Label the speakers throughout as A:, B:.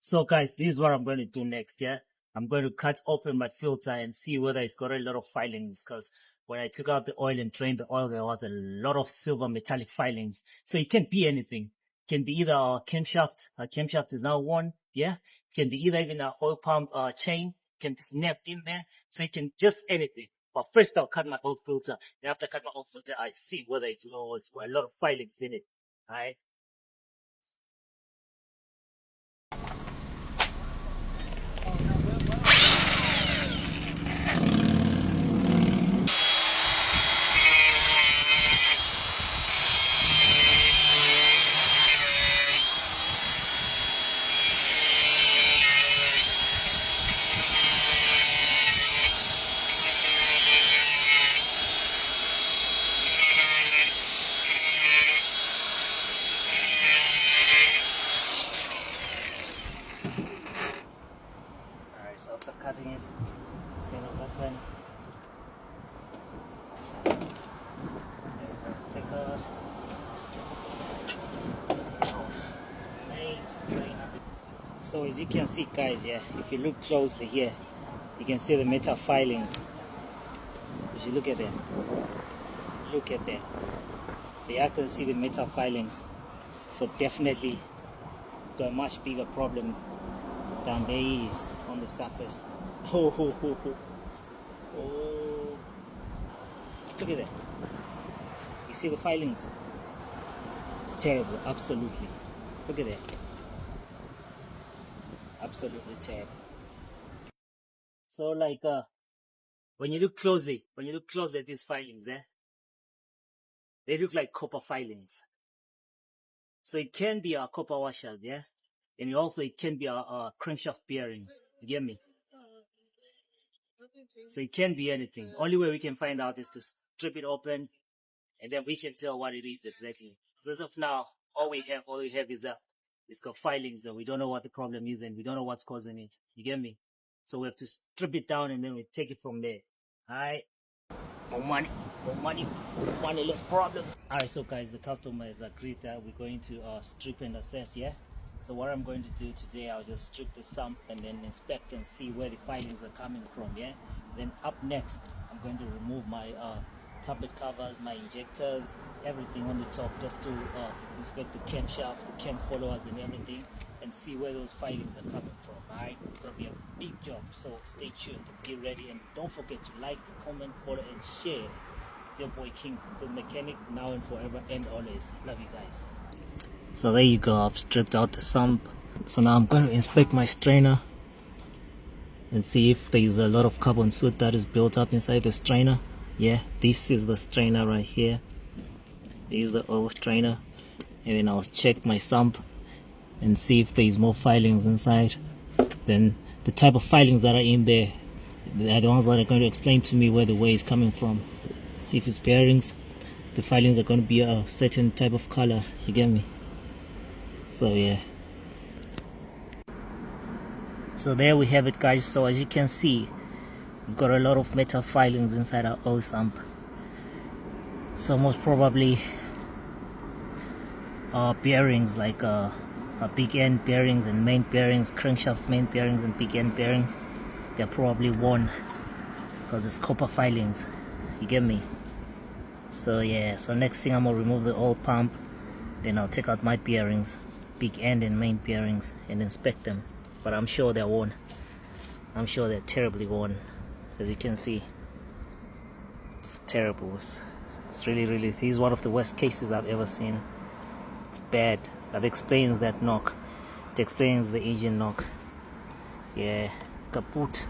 A: So guys, this is what I'm going to do next, yeah? I'm going to cut open my filter and see whether it's got a lot of filings, because when I took out the oil and drained the oil, there was a lot of silver metallic filings. So it can be anything. It can be either our camshaft. Our camshaft is now worn, yeah? It can be either even our oil pump chain can be snapped in there. So it can just anything. But first I'll cut my oil filter. Then after I cut my oil filter, I see whether it's got a lot of filings in it. Alright? Alright, so after cutting it, then I'll open. Take out house main strainer. So as you can see guys, yeah, if you look closely here, you can see the metal filings. If you look at that, so you can see the metal filings. So definitely got a much bigger problem than there is on the surface. Oh, look at that. You see the filings? It's terrible, absolutely. Look at that. Absolutely terrible. So like when you look closely at these filings, they look like copper filings. So it can be our copper washers, yeah? And also it can be our crankshaft bearings. You get me? So it can be anything. Only way we can find out is to strip it open, and then we can tell what it is exactly. So as of now, all we have is that it's got filings, and we don't know what the problem is, and we don't know what's causing it. You get me? So we have to strip it down, and then we take it from there. Alright? More money, less problem. Alright, so guys, the customer has agreed that we're going to strip and assess, yeah? So what I'm going to do today, I'll just strip the sump and then inspect and see where the filings are coming from, yeah? Then up next, I'm going to remove my tablet covers, my injectors, everything on the top, just to inspect the camshaft, the cam followers and everything, and see where those filings are coming from. Alright, it's gonna be a big job, so stay tuned, get ready, and don't forget to like, comment, follow, and share. It's your boy King, the mechanic, now and forever and always. Love you guys. So there you go, I've stripped out the sump. So now I'm going to inspect my strainer and see if there's a lot of carbon soot that is built up inside the strainer. Yeah, this is the strainer right here. This is the oil strainer. And then I'll check my sump and see if there's more filings inside. Then the type of filings that are in there, they are the ones that are going to explain to me where the wear is coming from. If it's bearings, the filings are going to be a certain type of color. You get me? So yeah. So there we have it guys. So as you can see, we've got a lot of metal filings inside our oil sump. So most probably bearings, like big end bearings and main bearings, crankshaft main bearings and big end bearings, they're probably worn because it's copper filings. You get me? So yeah, so next thing I'm gonna remove the oil pump, then I'll take out my bearings, big end and main bearings, and inspect them. But I'm sure they're worn. I'm sure they're terribly worn. As you can see, it's terrible. It's really, this is one of the worst cases I've ever seen. It's bad. That explains that knock. It explains the engine knock. Yeah, kaput.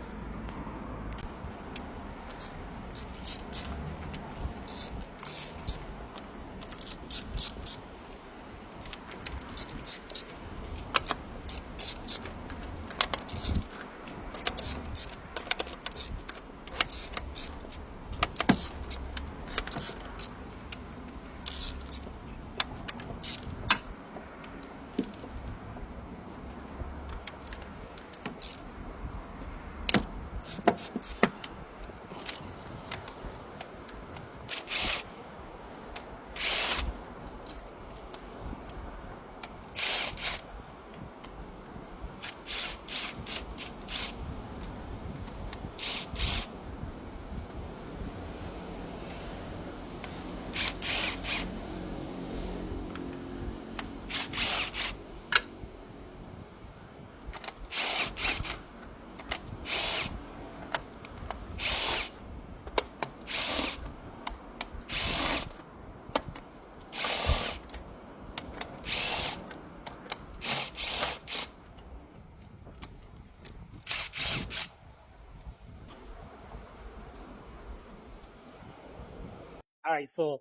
A: Alright, so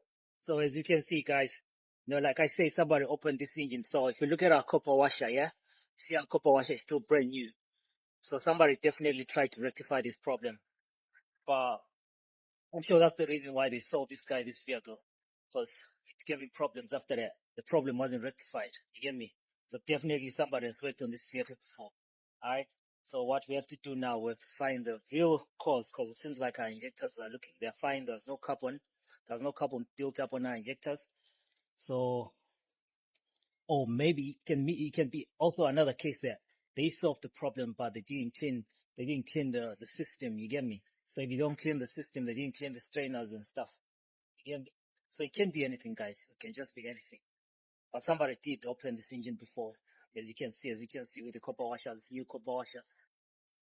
A: as you can see, guys, like I say, somebody opened this engine. So if you look at our copper washer, yeah, see our copper washer is still brand new. So somebody definitely tried to rectify this problem. But I'm sure that's the reason why they sold this guy this vehicle, because it gave him problems after that. The problem wasn't rectified. You get me? So definitely somebody has worked on this vehicle before. Alright. So what we have to do now, we have to find the real cause, because it seems like our injectors are looking. They're fine. There's no carbon. There's no carbon built up on our injectors. So, or maybe it can be also another case that they solved the problem, but they didn't clean the system. You get me? So if you don't clean the system, they didn't clean the strainers and stuff. You get me? So it can be anything, guys. It can just be anything. But somebody did open this engine before, as you can see with the copper washers, new copper washers.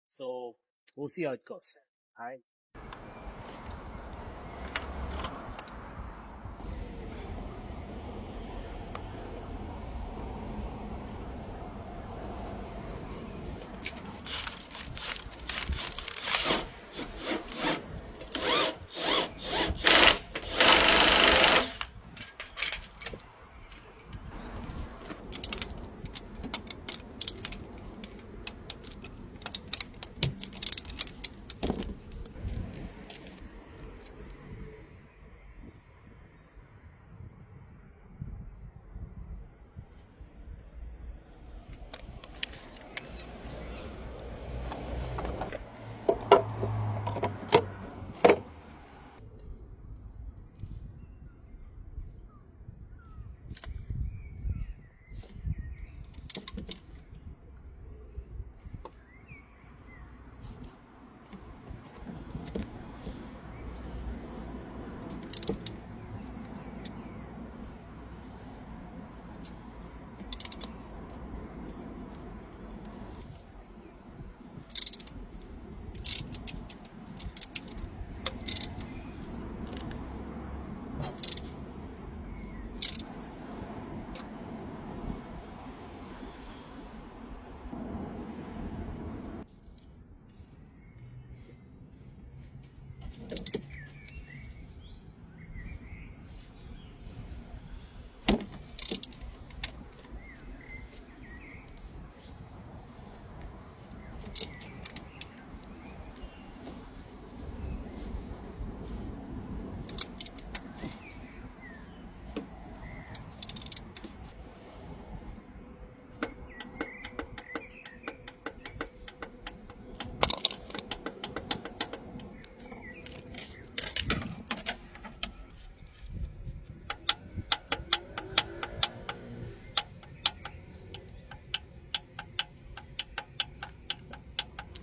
A: So we'll see how it goes. All right.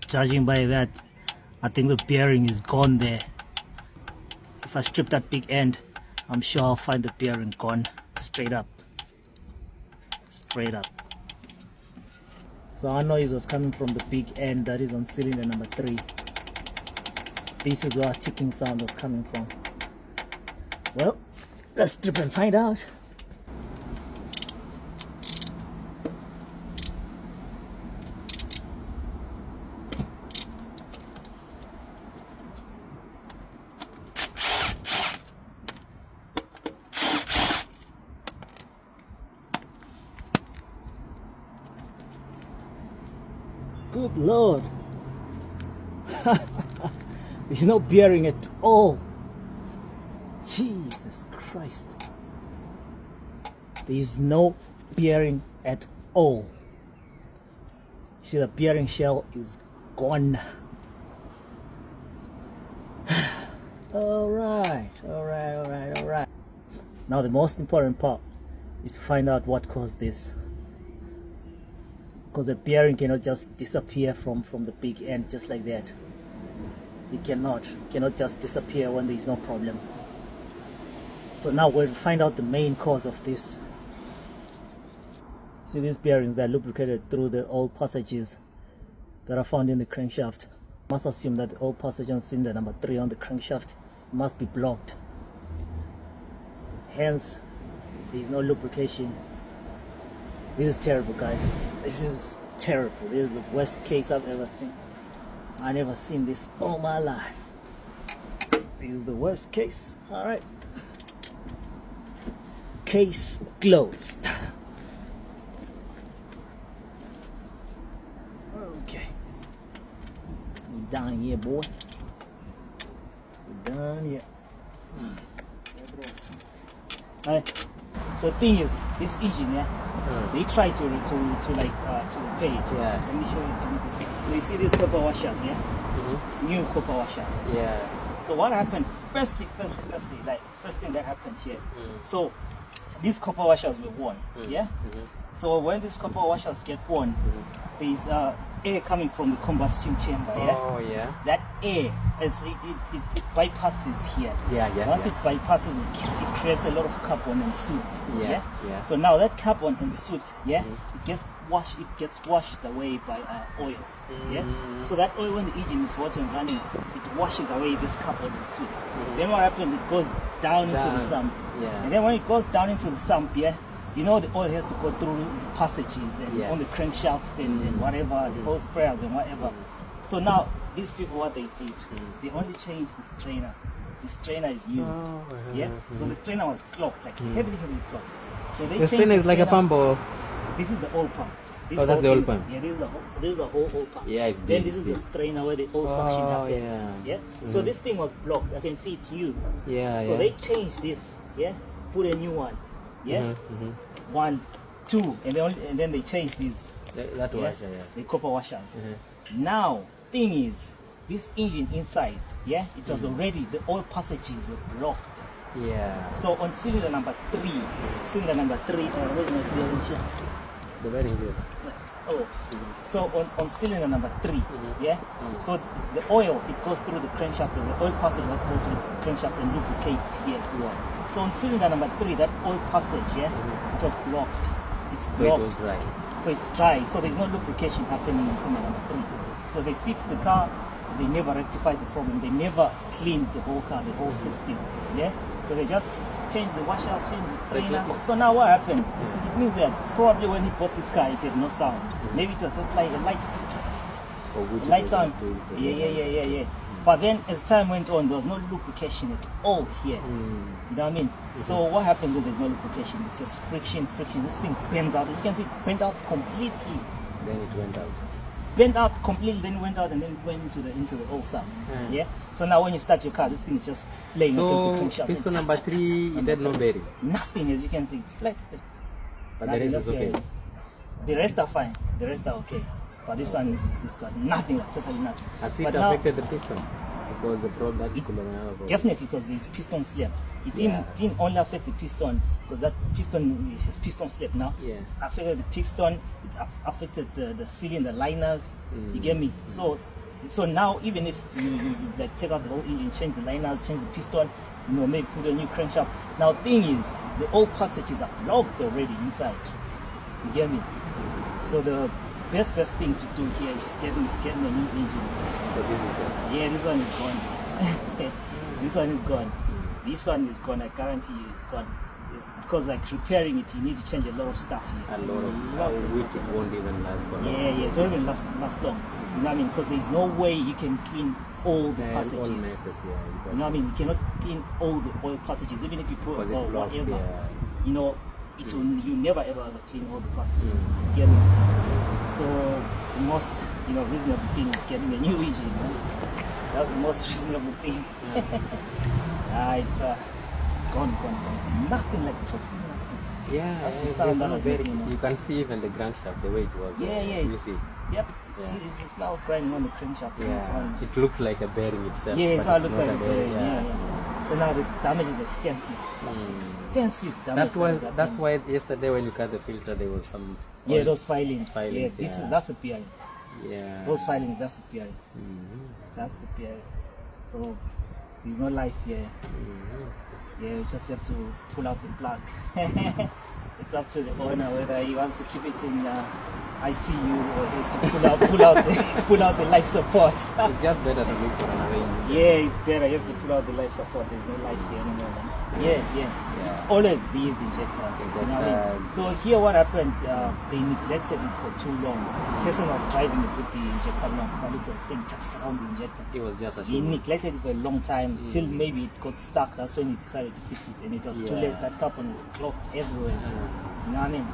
A: Judging by that, I think the bearing is gone there. If I strip that big end, I'm sure I'll find the bearing gone. Straight up. Straight up. So our noise was coming from the big end that is on cylinder number 3. This is where our ticking sound was coming from. Well, let's strip and find out. Good Lord. There's no bearing at all. Jesus Christ. There is no bearing at all. See, the bearing shell is gone. Alright. Now the most important part is to find out what caused this. Because the bearing cannot just disappear from the big end just like that. It cannot just disappear when there is no problem. So now we'll find out the main cause of this. See, these bearings, they're lubricated through the oil passages that are found in the crankshaft. Must assume that the oil passage on cylinder number 3 on the crankshaft must be blocked. Hence, there is no lubrication. This is terrible, guys. This is terrible. This is the worst case I've ever seen. I've never seen this all my life. This is the worst case. Alright. Case closed. Okay. We're done here, boy. We're done here. Alright. So the thing is, this engine, yeah, they try to repair it.
B: Yeah.
A: Let me show you something. So you see these copper washers, yeah? It's new copper washers.
B: Yeah.
A: So what happened? Firstly, like first thing that happened here. So these copper washers were worn, yeah. So when these copper washers get worn, there's air coming from the combustion chamber, yeah.
B: Oh yeah.
A: That air, as it bypasses here.
B: Yeah.
A: Once it bypasses, it creates a lot of carbon and soot.
B: Yeah.
A: So now that carbon and soot, yeah, it gets washed away by oil. Yeah. So that oil, when the engine is hot and running, it washes away this carbon and soot. Then what happens? It goes down into the sump.
B: Yeah.
A: And then when it goes down into the sump, yeah, you know the oil has to go through passages and on the crankshaft and whatever, the hose sprayers and whatever. So now these people, what they did, they only changed the strainer. The strainer is new. Yeah. So the strainer was clogged, like heavily clogged. So they
B: The strainer is like a pump, or
A: this is the old pump.
B: oh, that's the old pump.
A: Yeah, this is the whole old pump.
B: Yeah, it's big.
A: Then this is the strainer where the oil suction happens.
B: Yeah.
A: So this thing was blocked. I can see it's new.
B: Yeah.
A: So they changed this. Yeah. Put a new one. Yeah. 1, 2, and then they changed these.
B: That washer, yeah.
A: The copper washers. Now, thing is, this engine inside, yeah, it was already, the oil passages were blocked.
B: Yeah.
A: So on cylinder number 3, where's my bearing here?
B: The bearing here.
A: Oh, so on cylinder number 3, yeah. So the oil, it goes through the crankshaft. There's an oil passage that goes through the crankshaft and lubricates here.
B: Yeah.
A: So on cylinder number 3, that oil passage, yeah, it was blocked. It's blocked.
B: So it was dry.
A: So it's dry. So there's no lubrication happening in cylinder number 3. So they fixed the car. They never rectified the problem. They never cleaned the whole car, the whole system. Yeah. So they just changed the washers, changed the strainer. So now what happened? It means that probably when he bought this car, it had no sound. Maybe it was just like a light sound. Yeah. But then as time went on, there was no lubrication at all here. You know what I mean? So what happens when there's no lubrication? It's just friction. This thing bends out. As you can see, it bent out completely.
B: Then it went out.
A: Bent out completely, then went out, and then went into the oil sump. Yeah. So now when you start your car, this thing is just laying against the crankshaft.
B: Piston number 3, it had no bearing.
A: Nothing, as you can see, it's flat.
B: But the rest is okay.
A: The rest are fine. The rest are okay. But this one, it's got nothing, like, totally nothing.
B: Has it affected the piston? Because the problem
A: definitely, because there's piston slip. It didn't only affect the piston, because that piston has piston slip now.
B: Yeah.
A: It affected the piston, it affected the cylinder liners. You get me? So now even if you like take out the whole engine, change the liners, change the piston, maybe put a new crankshaft. Now thing is, the old passages are blocked already inside. You get me? So the best thing to do here is getting a new engine.
B: So this is gone.
A: Yeah, this one is gone. This one is gone. This one is gone. I guarantee you, it's gone. Because like repairing it, you need to change a lot of stuff here.
B: A lot of stuff, which it won't even last for long.
A: Yeah, it won't even last long. You know what I mean? Because there's no way you can clean all the passages.
B: All messes, yeah, exactly.
A: You know what I mean? You cannot clean all the oil passages, even if you put
B: or
A: whatever.
B: Yeah.
A: You know, you never ever clean all the passages. You get me? So the most reasonable thing is getting a new engine. That's the most reasonable thing. It's gone. Nothing, like totally nothing.
B: Yeah,
A: that's the sound that was making.
B: You can see even the crankshaft, the way it was.
A: Yeah.
B: See.
A: Yep. Yeah. It's now grinding on the crankshaft.
B: Yeah. It looks like a bearing itself.
A: Yeah, it looks like a bearing.
B: Yeah.
A: So now the damage is extensive. Extensive damage.
B: That's why yesterday when you cut the filter, there was some.
A: Yeah, those filings. Yeah, that's the PI.
B: Yeah.
A: Those filings, that's the PI. That's the PI. So there's no life here. Yeah, you just have to pull out the plug. It's up to the owner whether he wants to keep it in I see you is to pull out the life support.
B: It's just better to look for another engine.
A: Yeah, it's better. You have to pull out the life support. There's no life here anymore. Man. Yeah. It's always these injectors. You know what I mean? So here, what happened? They neglected it for too long. The person was driving it with the injector long, but it was saying on the injector.
B: It was just a
A: He neglected it for a long time till maybe it got stuck. That's when he decided to fix it, and it was too late. That carbon clogged everywhere. You know what I mean?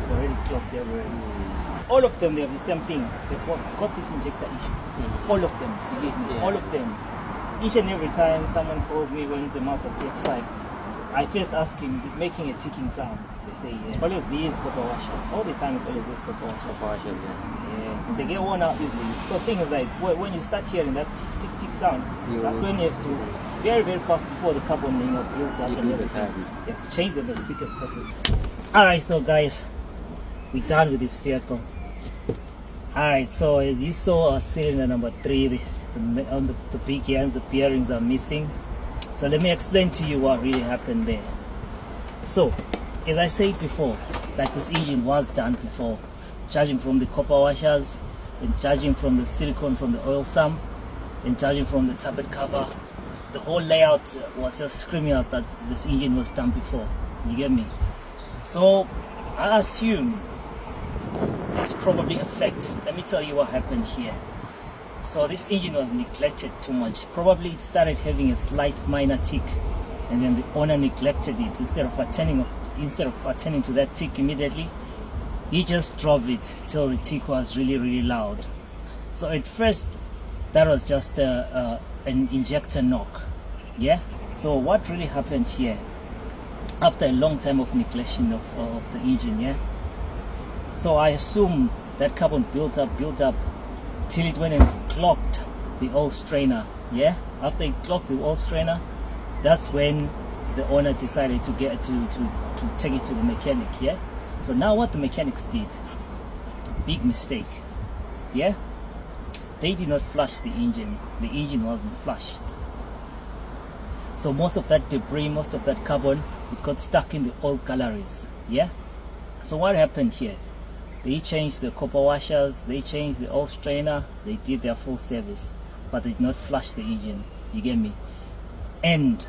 A: It's already clogged everywhere. All of them, they have the same thing. They've got this injector issue. All of them, you get me? All of them. Each and every time someone calls me when it's a Mazda CX5, I first ask him, is it making a ticking sound? They say, yeah. Always these copper washers. All the time it's always these copper washers. Yeah. They get worn out easily. So the thing is like, when you start hearing that tick, tick, tick sound, that's when you have to, very, very fast before the carbon builds up and everything. You have to change them as quick as possible. Alright, so guys, we're done with this vehicle. Alright, so as you saw, cylinder number 3, the big ends, the bearings are missing. So let me explain to you what really happened there. So, as I said before, like this engine was done before, charging from the copper washers, and charging from the silicone from the oil sump, and charging from the tappet cover. The whole layout was just screaming out that this engine was done before. You get me? So, I assume it's probably a fact. Let me tell you what happened here. So this engine was neglected too much. Probably it started having a slight minor tick, and then the owner neglected it. Instead of attending to that tick immediately, he just drove it till the tick was really, really loud. So at first, that was just an injector knock. Yeah. So what really happened here? After a long time of neglection of the engine, yeah. So I assume that carbon built up till it went and clogged the oil strainer. Yeah. After it clogged the oil strainer, that's when the owner decided to take it to the mechanic. Yeah. So now what the mechanics did, big mistake. Yeah. They did not flush the engine. The engine wasn't flushed. So most of that debris, most of that carbon, it got stuck in the oil galleries. Yeah. So what happened here? They changed the copper washers, they changed the oil strainer, they did their full service, but they did not flush the engine. You get me? And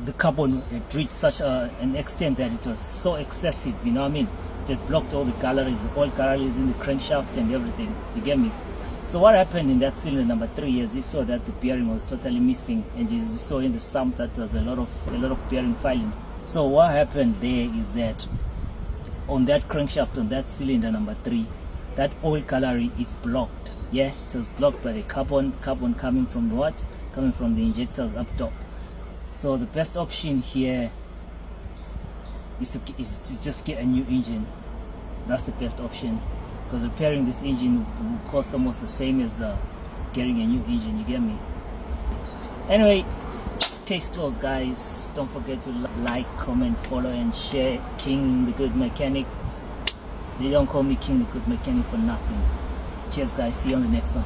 A: the carbon had reached such an extent that it was so excessive, you know what I mean? It had blocked all the galleries, the oil galleries in the crankshaft and everything. You get me? So what happened in that cylinder number 3 is you saw that the bearing was totally missing, and you saw in the sump that there was a lot of bearing filing. So what happened there is that on that crankshaft, on that cylinder number 3, that oil gallery is blocked. Yeah, it was blocked by the carbon coming from what? Coming from the injectors up top. So the best option here is to just get a new engine. That's the best option, because repairing this engine will cost almost the same as getting a new engine. You get me? Anyway, case closed, guys. Don't forget to like, comment, follow, and share. King the Good Mechanic. They don't call me King the Good Mechanic for nothing. Cheers, guys. See you on the next one.